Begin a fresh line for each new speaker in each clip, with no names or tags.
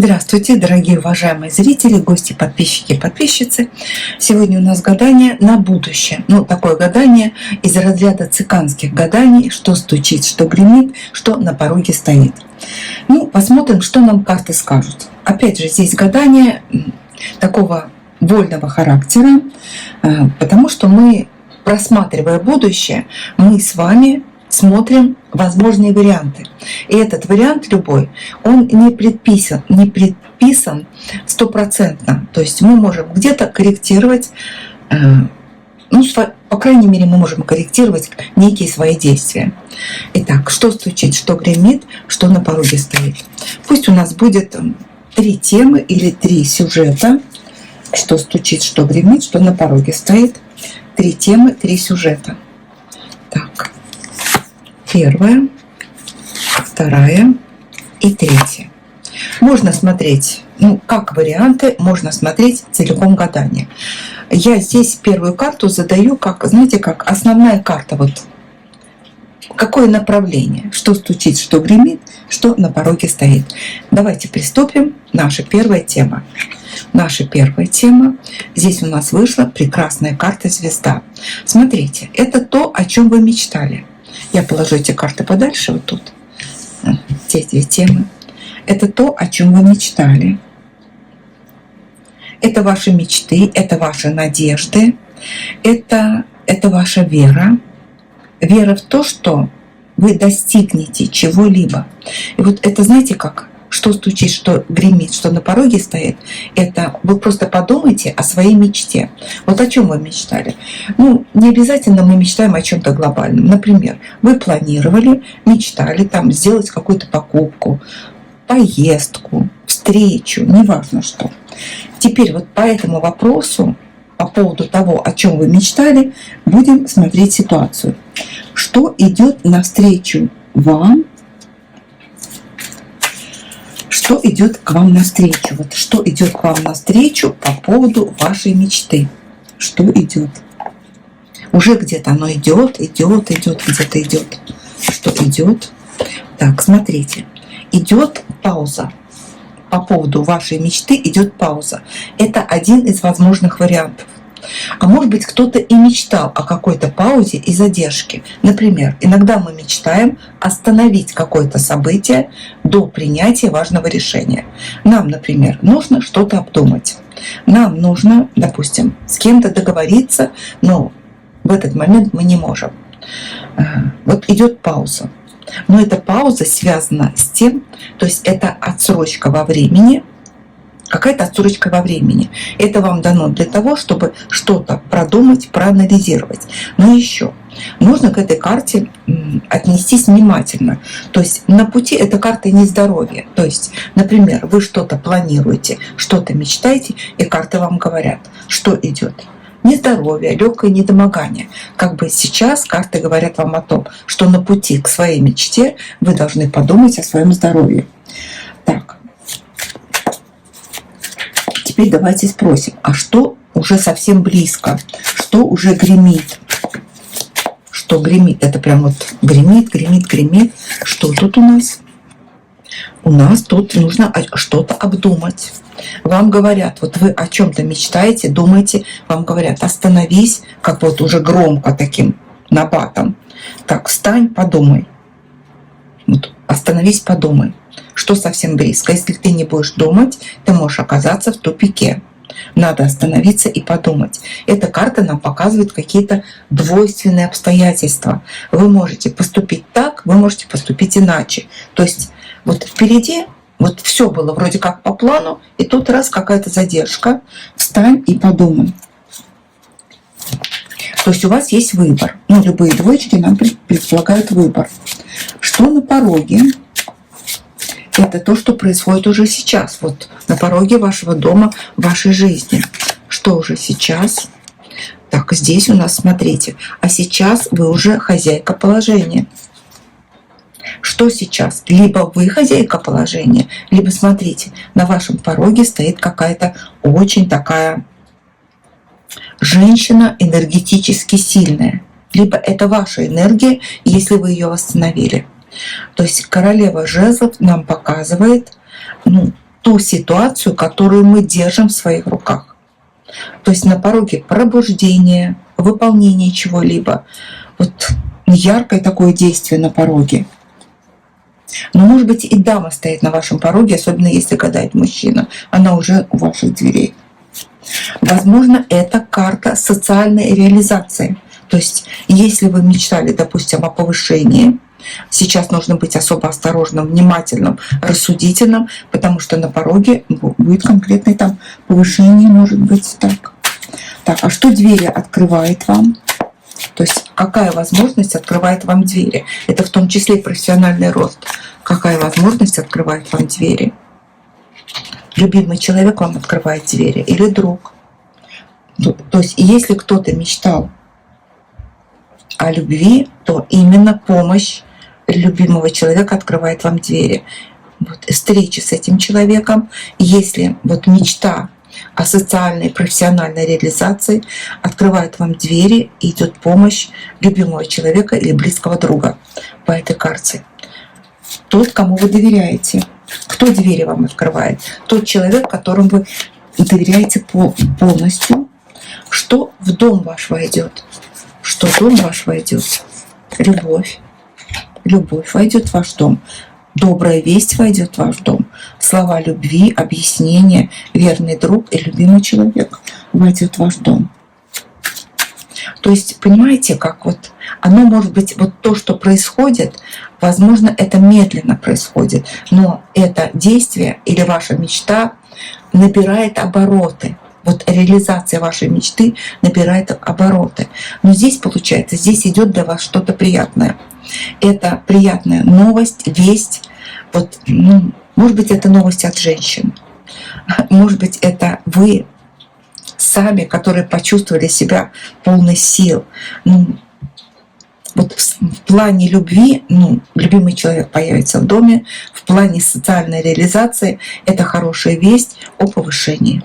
Здравствуйте, дорогие уважаемые зрители, гости, подписчики и подписчицы. Сегодня у нас гадание на будущее. Такое гадание из разряда циканских гаданий, что стучит, что гремит, что на пороге стоит. Посмотрим, что нам карты скажут. Опять же, здесь гадание такого вольного характера, потому что мы, просматривая будущее, мы с вами смотрим возможные варианты. И этот вариант любой, он не предписан стопроцентно. То есть мы можем где-то корректировать, по крайней мере, мы можем корректировать некие свои действия. Итак, что стучит, что гремит, что на пороге стоит. Пусть у нас будет 3 темы или 3 сюжета. Что стучит, что гремит, что на пороге стоит. 3 темы, 3 сюжета. Так. 1, 2 и 3. Можно смотреть, как варианты, можно смотреть целиком гадание. Я здесь первую карту задаю, как основная карта. Какое направление, что стучит, что гремит, что на пороге стоит. Давайте приступим. Наша первая тема. Здесь у нас вышла прекрасная карта звезда. Смотрите, это то, о чем вы мечтали. Я положу эти карты подальше, вот тут. Те 2 темы. Это то, о чем вы мечтали. Это ваши мечты, это ваши надежды. Это ваша вера. Вера в то, что вы достигнете чего-либо. И это, знаете как? Что стучит, что гремит, что на пороге стоит, это вы просто подумайте о своей мечте. О чем вы мечтали. Не обязательно мы мечтаем о чем-то глобальном. Например, вы планировали, мечтали сделать какую-то покупку, поездку, встречу, неважно что. Теперь по этому вопросу, по поводу того, о чем вы мечтали, будем смотреть ситуацию. Что идет навстречу вам? Что идет к вам навстречу? Что идет к вам навстречу по поводу вашей мечты? Что идет? Уже где-то оно идет, где-то идет. Что идет? Так, смотрите. Идет пауза. По поводу вашей мечты идет пауза. Это один из возможных вариантов. А может быть, кто-то и мечтал о какой-то паузе и задержке. Например, иногда мы мечтаем остановить какое-то событие до принятия важного решения. Нам, например, нужно что-то обдумать. Нам нужно, допустим, с кем-то договориться, но в этот момент мы не можем. Идет пауза. Но эта пауза связана с тем, то есть это отсрочка во времени, какая-то отсрочка во времени. Это вам дано для того, чтобы что-то продумать, проанализировать. Но еще нужно к этой карте отнестись внимательно. То есть на пути эта карта нездоровья. То есть, например, вы что-то планируете, что-то мечтаете, и карты вам говорят, что идет. Нездоровье, легкое недомогание. Сейчас карты говорят вам о том, что на пути к своей мечте вы должны подумать о своем здоровье. Так. Теперь давайте спросим, а что уже совсем близко? Что уже гремит? Что гремит? Это прям гремит. Что тут у нас? У нас тут нужно что-то обдумать. Вам говорят, вы о чем-то мечтаете, думаете, вам говорят, остановись, как уже громко таким набатом. Так, встань, подумай. Остановись, подумай. Что совсем близко. Если ты не будешь думать, ты можешь оказаться в тупике. Надо остановиться и подумать. Эта карта нам показывает какие-то двойственные обстоятельства. Вы можете поступить так, вы можете поступить иначе. То есть впереди все было вроде как по плану, и тут раз какая-то задержка. Встань и подумай. То есть у вас есть выбор. Любые двоечки нам предполагают выбор. Что на пороге? Это то, что происходит уже сейчас, на пороге вашего дома, вашей жизни. Что уже сейчас? Так, здесь у нас, смотрите, а сейчас вы уже хозяйка положения. Что сейчас? Либо вы хозяйка положения, либо, смотрите, на вашем пороге стоит какая-то очень такая женщина энергетически сильная. Либо это ваша энергия, если вы ее восстановили. То есть королева жезлов нам показывает ту ситуацию, которую мы держим в своих руках. То есть на пороге пробуждения, выполнения чего-либо. Вот яркое такое действие на пороге. Но, может быть, и дама стоит на вашем пороге, особенно если гадает мужчина. Она уже у ваших дверей. Возможно, это карта социальной реализации. То есть, если вы мечтали, допустим, о повышении, сейчас нужно быть особо осторожным, внимательным, рассудительным, потому что на пороге будет конкретное там повышение, может быть, так. Так, а что двери открывает вам? То есть какая возможность открывает вам двери? Это в том числе и профессиональный рост. Какая возможность открывает вам двери? Любимый человек вам открывает двери или друг? То есть если кто-то мечтал о любви, то именно помощь любимого человека открывает вам двери. Вот, встречи с этим человеком. Если вот мечта о социальной, профессиональной реализации открывает вам двери, и идет помощь любимого человека или близкого друга по этой карте. Тот, кому вы доверяете. Кто двери вам открывает? Тот человек, которому вы доверяете полностью. Что в дом ваш войдет? Что в дом ваш войдет? Любовь. Любовь войдет в ваш дом. Добрая весть войдет в ваш дом. Слова любви, объяснения, верный друг и любимый человек войдет в ваш дом. То есть, понимаете, как вот оно может быть, вот то, что происходит, возможно, это медленно происходит, но это действие или ваша мечта набирает обороты. Вот реализация вашей мечты набирает обороты. Но здесь получается, здесь идет для вас что-то приятное. Это приятная новость, весть. Вот, может быть, это новость от женщин. Может быть, это вы сами, которые почувствовали себя полной сил. Вот в плане любви, любимый человек появится в доме. В плане социальной реализации это хорошая весть о повышении.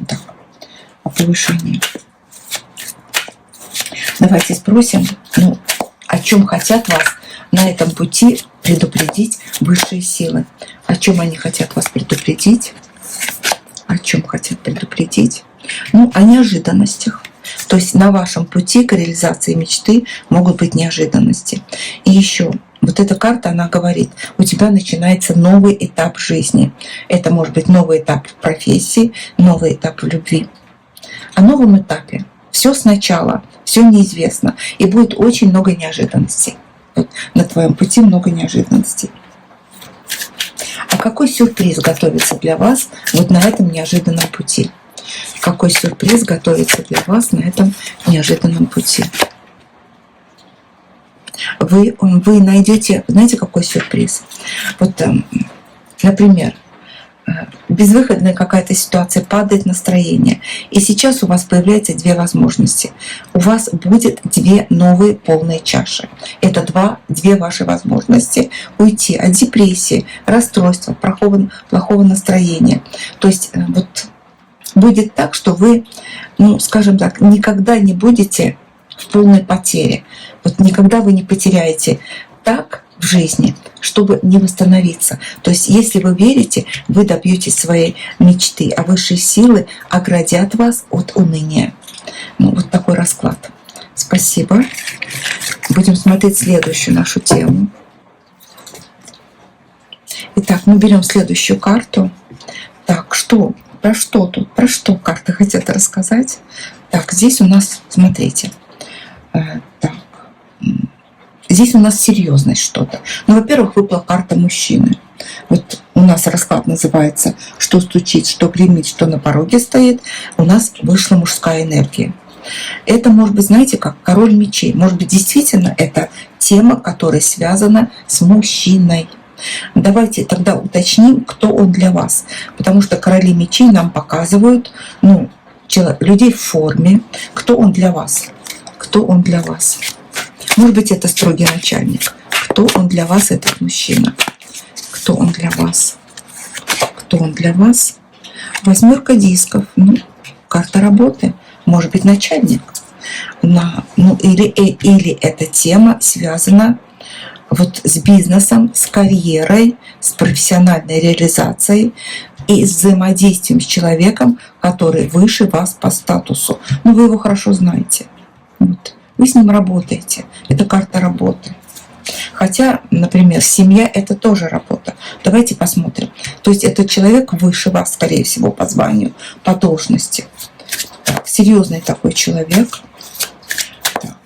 Так, о повышении. Давайте спросим, о чем хотят вас на этом пути предупредить высшие силы. О чем они хотят вас предупредить? О чем хотят предупредить? О неожиданностях. То есть на вашем пути к реализации мечты могут быть неожиданности. И еще, вот эта карта, она говорит, у тебя начинается новый этап жизни. Это может быть новый этап в профессии, новый этап в любви. О новом этапе. Все сначала, все неизвестно. И будет очень много неожиданностей. Вот на твоем пути много неожиданностей. А какой сюрприз готовится для вас вот на этом неожиданном пути? Какой сюрприз готовится для вас на этом неожиданном пути? Вы найдете, знаете, какой сюрприз? Вот, например, безвыходная какая-то ситуация, падает настроение. И сейчас у вас появляется две возможности. У вас будет две новые полные чаши. Это две ваши возможности уйти от депрессии, расстройства, плохого настроения. То есть вот будет так, что вы, скажем так, никогда не будете в полной потере. Вот никогда вы не потеряете так в жизни, чтобы не восстановиться. То есть, если вы верите, вы добьетесь своей мечты, а высшие силы оградят вас от уныния. Вот такой расклад. Спасибо. Будем смотреть следующую нашу тему. Итак, мы берем следующую карту. Так, про что тут? Про что карты хотят рассказать? Так, здесь у нас, смотрите. Так. Здесь у нас серьезность что-то. Во-первых, выпала карта мужчины. Вот у нас расклад называется «Что стучит, что гремит, что на пороге стоит». У нас вышла мужская энергия. Это может быть, знаете, как король мечей. Может быть, действительно это тема, которая связана с мужчиной. Давайте тогда уточним, кто он для вас. Потому что короли мечей нам показывают людей в форме. Кто он для вас? Кто он для вас? Может быть, это строгий начальник. Кто он для вас, этот мужчина? Кто он для вас? Кто он для вас? Восьмерка дисков. Карта работы. Может быть, начальник. Или эта тема связана вот с бизнесом, с карьерой, с профессиональной реализацией. и с взаимодействием с человеком, который выше вас по статусу. Ну, вы его хорошо знаете. Вот. Вы с ним работаете. Это карта работы. Хотя, например, семья – это тоже работа. Давайте посмотрим. То есть этот человек выше вас, скорее всего, по званию, по должности. Так, серьезный такой человек. Так.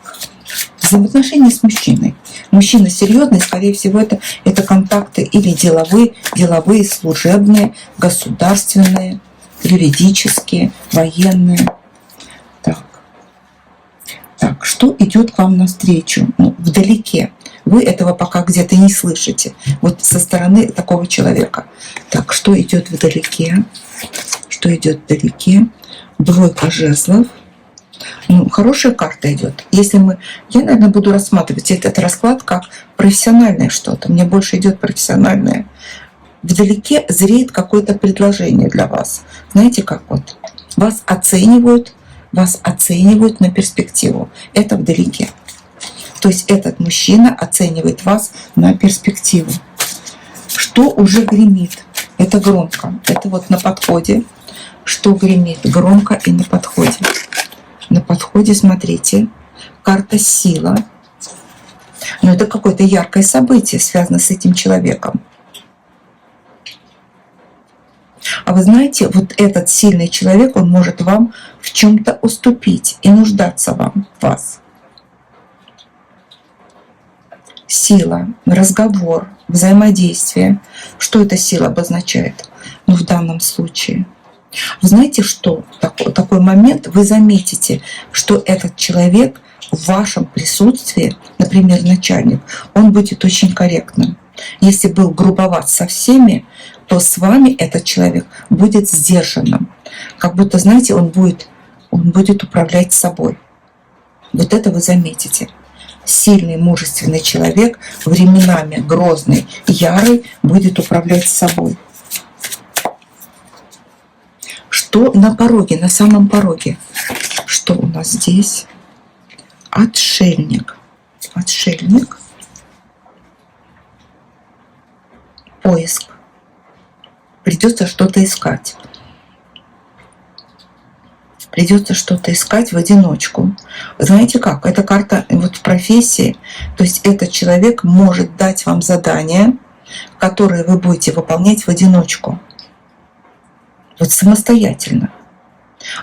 Взаимоотношения с мужчиной. Мужчина серьезный, скорее всего, это контакты или деловые, служебные, государственные, юридические, военные. Так, что идет к вам навстречу? Ну, вдалеке. Вы этого пока где-то не слышите. Вот со стороны такого человека. Так, что идет вдалеке? Что идет вдалеке? Двойка жезлов. Ну, хорошая карта идет. Я, наверное, буду рассматривать этот расклад как профессиональное что-то. Мне больше идет профессиональное. Вдалеке зреет какое-то предложение для вас. Знаете, как вот? Вас оценивают на перспективу. Это вдалеке. То есть этот мужчина оценивает вас на перспективу. Что уже гремит? Это громко. Это вот на подходе. Что гремит? Громко и на подходе. На подходе, смотрите, карта сила. Но это какое-то яркое событие, связано с этим человеком. А вы знаете, вот этот сильный человек, он может вам в чем-то уступить и нуждаться в вас. Сила, разговор, взаимодействие. Что эта сила обозначает? Ну, в данном случае. Вы знаете, что такой момент вы заметите, что этот человек в вашем присутствии, например, начальник, он будет очень корректным. Если был грубоват со всеми, то с вами этот человек будет сдержанным. Как будто, знаете, он будет управлять собой. Вот это вы заметите. Сильный, мужественный человек, временами грозный, ярый, будет управлять собой. Что на пороге, на самом пороге? Что у нас здесь? Отшельник. Отшельник. Поиск. Придется что-то искать. Придется что-то искать в одиночку. Знаете как? Эта карта вот в профессии. То есть этот человек может дать вам задания, которые вы будете выполнять в одиночку. Вот самостоятельно.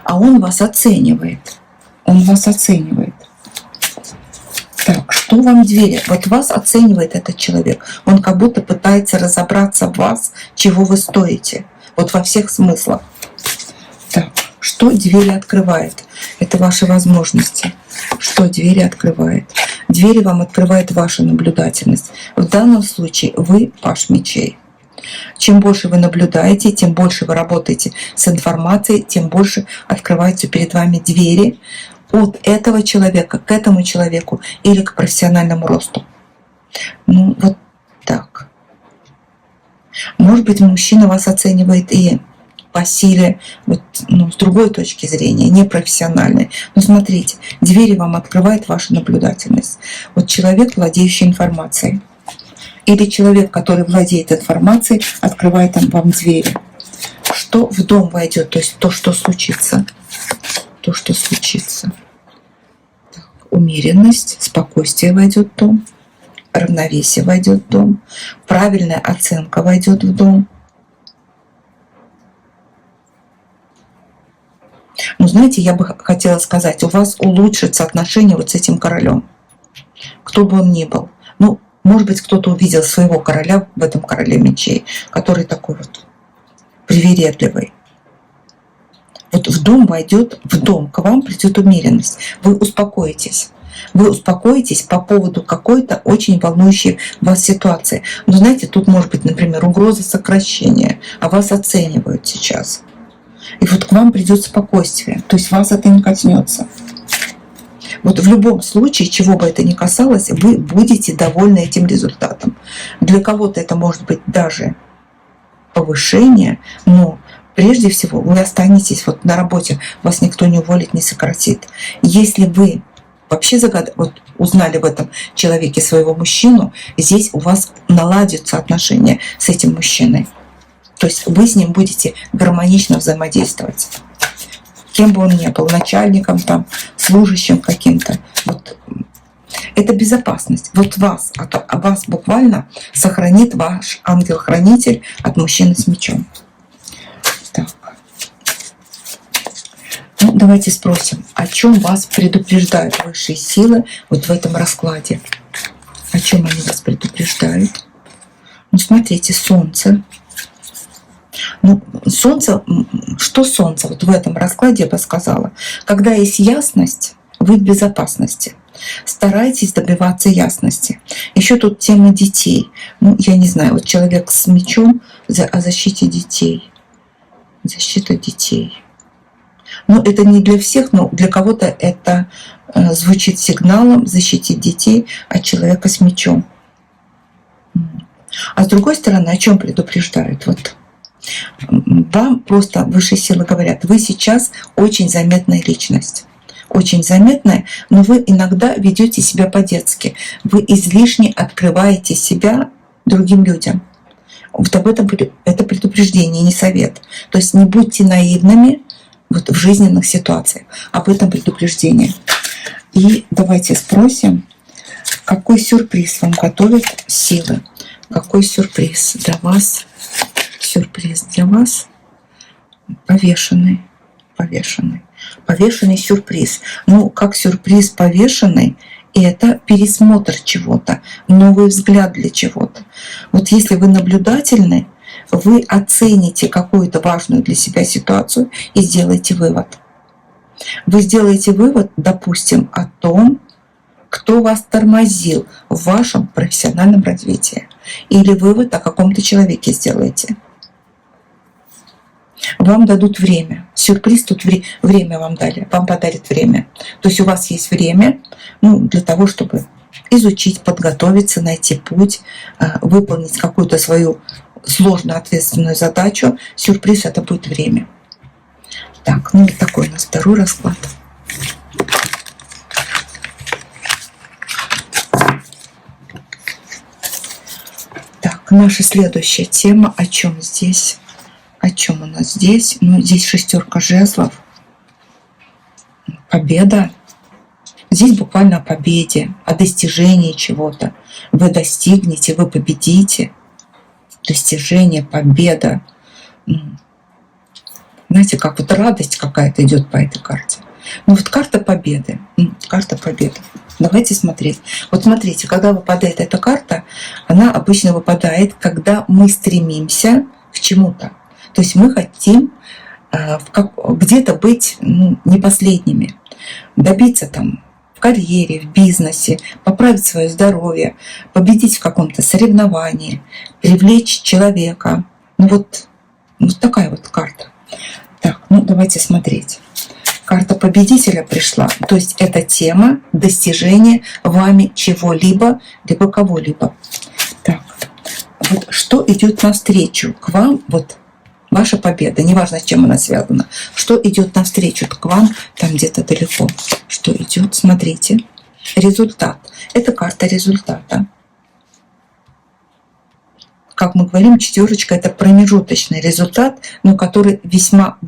А он вас оценивает. Он вас оценивает. Так, что вам двери? Вот вас оценивает этот человек. Он как будто пытается разобраться в вас, чего вы стоите. Вот во всех смыслах. Так, что двери открывает? Это ваши возможности. Что двери открывает? Двери вам открывает ваша наблюдательность. В данном случае вы паш мечей. Чем больше вы наблюдаете, тем больше вы работаете с информацией, тем больше открываются перед вами двери от этого человека к этому человеку или к профессиональному росту. Ну, вот так. Может быть, мужчина вас оценивает и по силе, вот, ну, с другой точки зрения, не профессиональной. Но смотрите, двери вам открывает ваша наблюдательность. Вот человек, владеющий информацией. Или человек, который владеет информацией, открывает вам двери. Что в дом войдет, то есть то, что случится. То, что случится. Так, умеренность, спокойствие войдет в дом. Равновесие войдет в дом. Правильная оценка войдет в дом. Ну, знаете, я бы хотела сказать, у вас улучшится отношения вот с этим королем. Кто бы он ни был. Ну, может быть, кто-то увидел своего короля в этом короле мечей, который такой вот привередливый. Вот в дом войдет, в дом к вам придет умеренность. Вы успокоитесь. Вы успокоитесь по поводу какой-то очень волнующей вас ситуации. Но знаете, тут может быть, например, угроза сокращения, а вас оценивают сейчас. И вот к вам придет спокойствие. То есть вас это не коснется. Вот в любом случае, чего бы это ни касалось, вы будете довольны этим результатом. Для кого-то это может быть даже повышение, но прежде всего вы останетесь вот на работе, вас никто не уволит, не сократит. Если вы вообще вот узнали в этом человеке своего мужчину, здесь у вас наладятся отношения с этим мужчиной. То есть вы с ним будете гармонично взаимодействовать. Кем бы он ни был, начальником, там, служащим каким-то. Вот. Это безопасность. Вот вас буквально сохранит ваш ангел-хранитель от мужчины с мечом. Так. Ну, давайте спросим, о чем вас предупреждают высшие силы вот в этом раскладе? О чем они вас предупреждают? Ну, смотрите, Солнце. Ну, Солнце, что Солнце? Вот в этом раскладе я бы сказала. Когда есть ясность, вы в безопасности. Старайтесь добиваться ясности. Еще тут тема детей. Ну, я не знаю, вот человек с мечом о защите детей. Защита детей. Ну, это не для всех, но для кого-то это звучит сигналом защитить детей от человека с мечом. А с другой стороны, о чем предупреждают? Вот вам просто высшие силы говорят, вы сейчас очень заметная личность. Очень заметная, но вы иногда ведете себя по-детски. Вы излишне открываете себя другим людям. Вот об этом это предупреждение, не совет. То есть не будьте наивными вот в жизненных ситуациях. Об этом предупреждение. И давайте спросим, какой сюрприз вам готовят силы? Какой сюрприз для вас? Сюрприз для вас. Повешенный. Повешенный. Повешенный сюрприз. Ну, как сюрприз повешенный, это пересмотр чего-то, новый взгляд для чего-то. Вот если вы наблюдательны, вы оцените какую-то важную для себя ситуацию и сделаете вывод. Вы сделаете вывод, допустим, о том, кто вас тормозил в вашем профессиональном развитии. Или вывод о каком-то человеке сделаете. Вам дадут время. Сюрприз тут время вам дали. Вам подарит время. То есть у вас есть время, ну, для того, чтобы изучить, подготовиться, найти путь, выполнить какую-то свою сложную ответственную задачу. Сюрприз — это будет время. Так, ну вот такой у нас второй расклад. Так, наша следующая тема. О чем здесь? О чем у нас здесь? Ну, здесь шестерка жезлов. Победа. Здесь буквально о победе, о достижении чего-то. Вы достигнете, вы победите. Достижение, победа. Знаете, как вот радость какая-то идет по этой карте. Ну вот карта победы. Карта победы. Давайте смотреть. Вот смотрите, когда выпадает эта карта, она обычно выпадает, когда мы стремимся к чему-то. То есть мы хотим где-то быть не последними, добиться там в карьере, в бизнесе, поправить свое здоровье, победить в каком-то соревновании, привлечь человека. Ну вот такая вот карта. Так, ну давайте смотреть. Карта победителя пришла. То есть это тема достижения вами чего-либо, либо кого-либо. Так, вот что идет навстречу к вам, вот ваша победа, неважно, с чем она связана, что идет навстречу к вам там где-то далеко, что идет, смотрите, результат. Это карта результата. Как мы говорим, четверочка — это промежуточный результат, но который весьма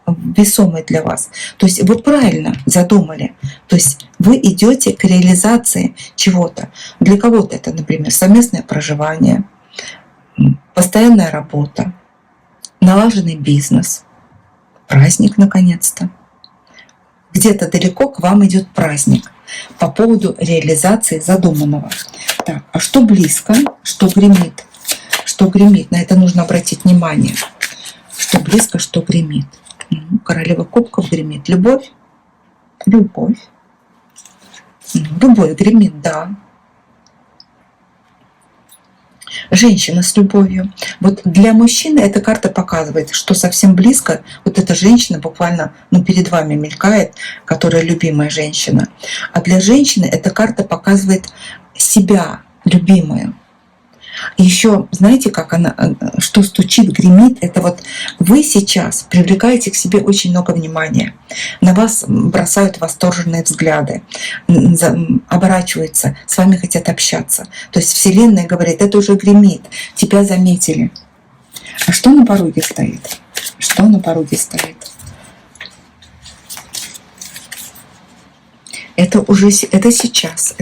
весомый для вас. То есть вы правильно задумали. То есть вы идете к реализации чего-то. Для кого-то это, например, совместное проживание, постоянная работа, налаженный бизнес, праздник наконец-то. Где-то далеко к вам идет праздник по поводу реализации задуманного. Так, а что близко, что гремит? Что гремит? На это нужно обратить внимание. Что близко, что гремит. Королева кубков гремит. Любовь? Любовь. Любовь гремит, да. Женщина с любовью. Вот для мужчины эта карта показывает, что совсем близко вот эта женщина буквально перед вами мелькает, которая любимая женщина. А для женщины эта карта показывает себя любимую. Еще знаете, как она, что стучит, гремит, это вот вы сейчас привлекаете к себе очень много внимания. На вас бросают восторженные взгляды, оборачиваются, с вами хотят общаться. То есть Вселенная говорит, это уже гремит, тебя заметили. А что на пороге стоит? Что на пороге стоит? Это уже это сейчас,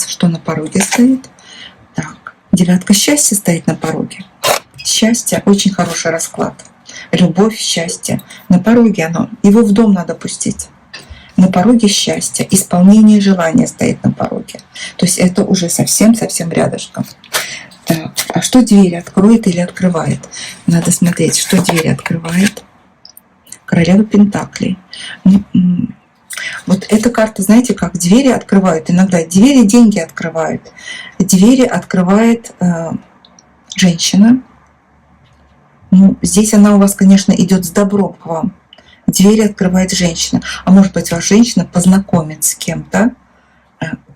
что на пороге стоит. Так, девятка счастья стоит на пороге. Счастье, очень хороший расклад. Любовь, счастье. На пороге оно. Его в дом надо пустить. На пороге счастья. Исполнение желания стоит на пороге. То есть это уже совсем-совсем рядышком. Так, а что дверь откроет или открывает? Надо смотреть, что дверь открывает. Королева Пентаклей. Вот эта карта, знаете, как двери открывают. Иногда двери деньги открывают. Двери открывает женщина. Ну, здесь она у вас, конечно, идет с добром к вам. Двери открывает женщина. А может быть, вас женщина познакомит с кем-то,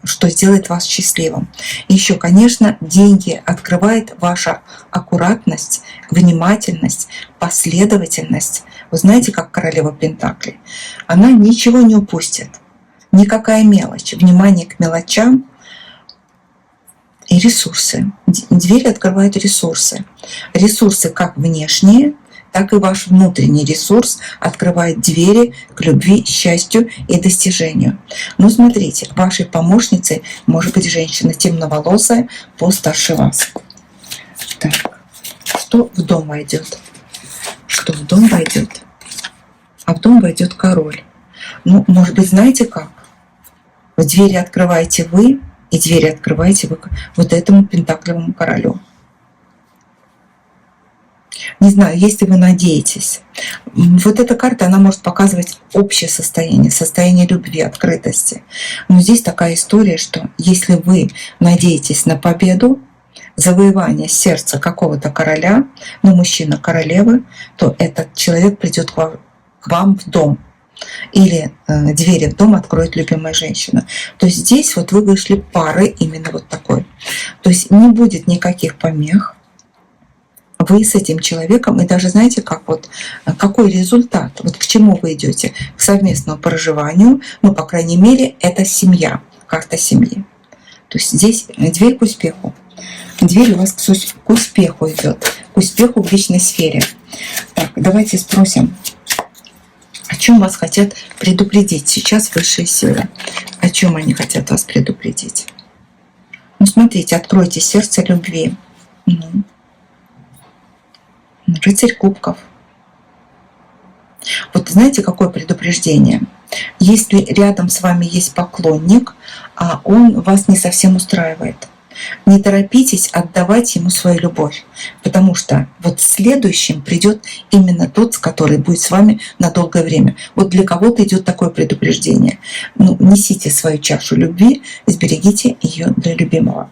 что сделает вас счастливым. Еще, конечно, деньги открывает ваша аккуратность, внимательность, последовательность. Вы знаете, как королева Пентаклей? Она ничего не упустит. Никакая мелочь. Внимание к мелочам и ресурсы. Двери открывают ресурсы. Ресурсы как внешние, так и ваш внутренний ресурс открывает двери к любви, счастью и достижению. Но смотрите, вашей помощницей может быть женщина темноволосая, постарше вас. Так, что в дом войдет? Что в дом войдет? А в дом войдет король. Ну, может быть, знаете как? В двери открываете вы, и двери открываете вы вот этому пентаклевому королю. Не знаю, если вы надеетесь. Вот эта карта, она может показывать общее состояние любви, открытости. Но здесь такая история, что если вы надеетесь на победу, завоевание сердца какого-то короля, ну, мужчина королевы, то этот человек придет к вам в дом. Или двери в дом откроет любимая женщина. То есть здесь вот вы вышли парой именно вот такой. То есть не будет никаких помех. Вы с этим человеком, и даже знаете, как вот, какой результат, вот к чему вы идете, к совместному проживанию, ну, по крайней мере, это семья, карта семьи. То есть здесь дверь к успеху. Дверь у вас к успеху идет, к успеху в личной сфере. Так, давайте спросим, о чем вас хотят предупредить сейчас высшие силы? О чем они хотят вас предупредить? Ну, смотрите, откройте сердце любви. Рыцарь кубков. Вот знаете, какое предупреждение? Если рядом с вами есть поклонник, а он вас не совсем устраивает, не торопитесь отдавать ему свою любовь, потому что вот следующим придет именно тот, который будет с вами на долгое время. Вот для кого-то идет такое предупреждение. Ну, несите свою чашу любви, сберегите ее для любимого.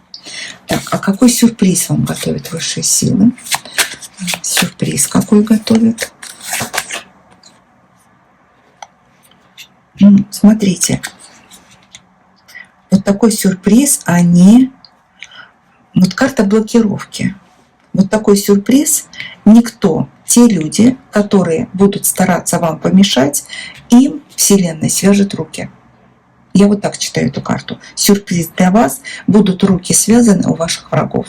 Так, а какой сюрприз вам готовят высшие силы? Сюрприз какой готовят? Смотрите, вот такой сюрприз они... Вот карта блокировки. Вот такой сюрприз никто, те люди, которые будут стараться вам помешать, им Вселенная свяжет руки. Я вот так читаю эту карту. Сюрприз для вас. Будут руки связаны у ваших врагов.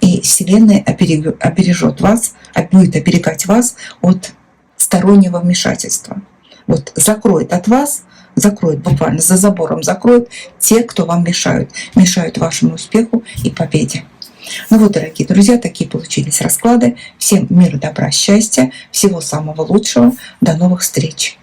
И Вселенная обережет вас, будет оберегать вас от стороннего вмешательства. Вот закроет от вас, закроет буквально за забором, закроет те, кто вам мешают. Мешают вашему успеху и победе. Ну вот, дорогие друзья, такие получились расклады. Всем мира, добра, счастья, всего самого лучшего. До новых встреч!